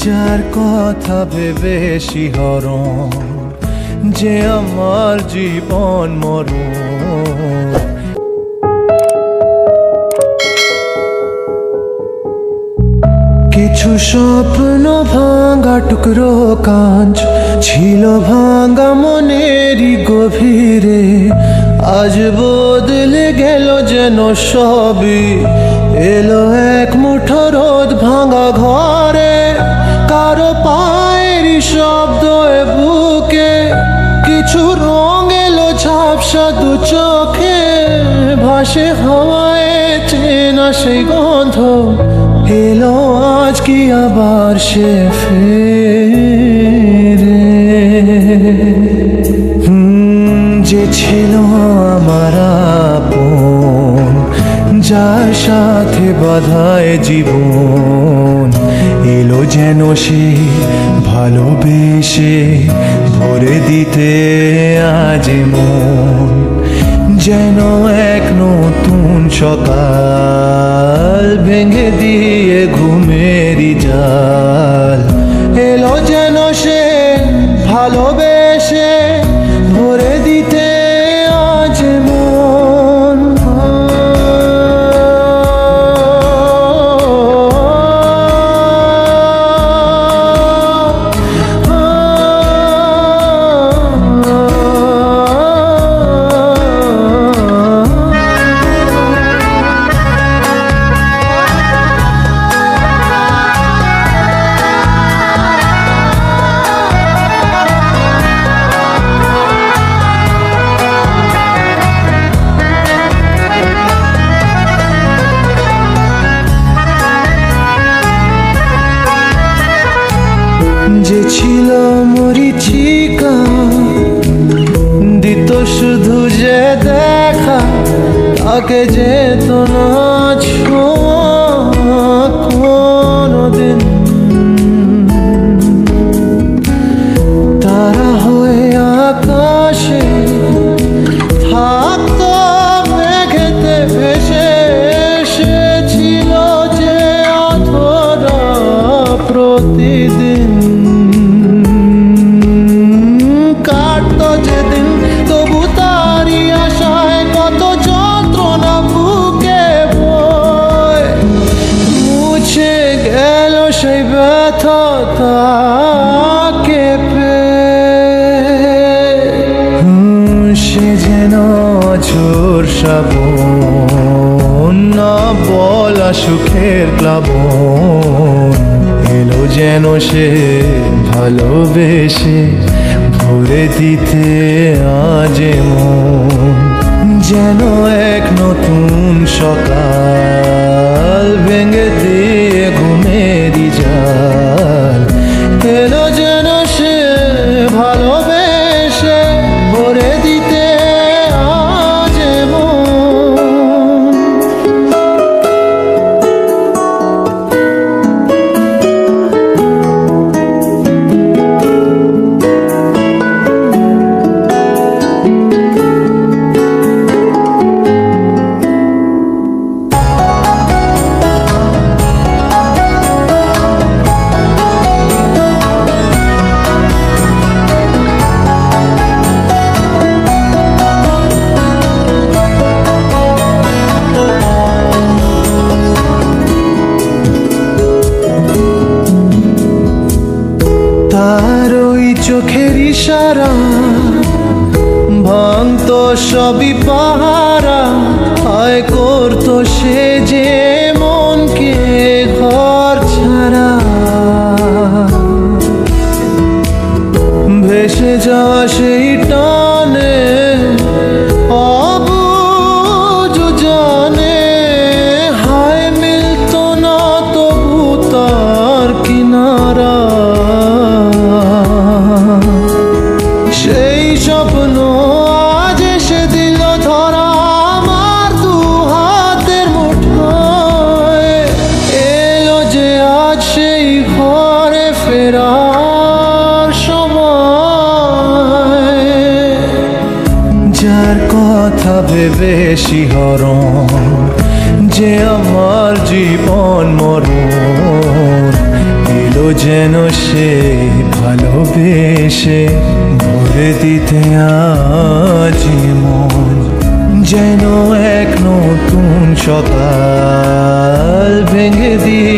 যার কথা ভেবে শিহরণ যে আমার জীবন মরণ। কিছু স্বপ্ন ভাঙা টুকরো কাঁচ ছিল ভাঙা মনেরই গভীরে, আজ বদলে গেল যেন সবই। এলো এক মুঠো রোদ ভাঙা ঘরে, কারো পায়েরই শব্দ এ বুকে, কিছু রং এলো ঝাপসা দু চোখে, ভাসে হাওয়ায় চেনা সেই গন্ধ। এলো আজ কি আবার সে ফেরে? যে ছিল আমার আপন, যার সাথে বাঁধায় জীবন, এলো যেন সে ভালোবেসে ভরে দিতে আজ মন। যেন এক নতুন সকাল ভেঙে দিয়ে ঘুমেরই জাল, এলো যেন সে ভালোবেসে ভরে দিতে আজ মন। যে ছিল মরিচিকা, দিত শুধু যে দেখা, তাকে যেত না ছোঁয়া কোনোদিন। তারা হয়ে আকাশে থাকতো মেঘেতে ভেসে, এসেছিল যে অধরা প্রতিদিন। কাটতো যেদিন তবু তারই আশায় কত যন্ত্রণা বুকে বয়, মুছে গেল সেই ব্যথা তাকে পেয়ে। সে যেন ঝোর শ্রাবণ, না বলা সুখের প্লাবন, এলো যেন সে ভালোবেসে ভরে দিতে আজ মন। যেন এক নতুন সকাল ভেঙে দিয়ে ঘুমেরই জাল, এলো যেন সে ভালোবেসে ভরে দিতে আজ মন। তার ওই চোখের ইশারা ভাঙতো সবই পাহারা, আয় করতো সে যে মনকে ঘর ছাড়া। ভেসে যাওয়া সেই টানে অবুঝ জানে, হায় মিলতো না তবু তার কিনারা। সেই স্বপ্ন আজ এসে দিল ধরা আমার দু হাতের মুঠোয়, এলো যে আজ সেই ঘরে ফেরার সময়। যার কথা ভেবে শিহরণ যে আমার জীবন মরণ, এলো যেন সে ভালোবেসে ভরে দিতে আজি মন, যেন এক নতুন সকাল ভেঙে দিয়ে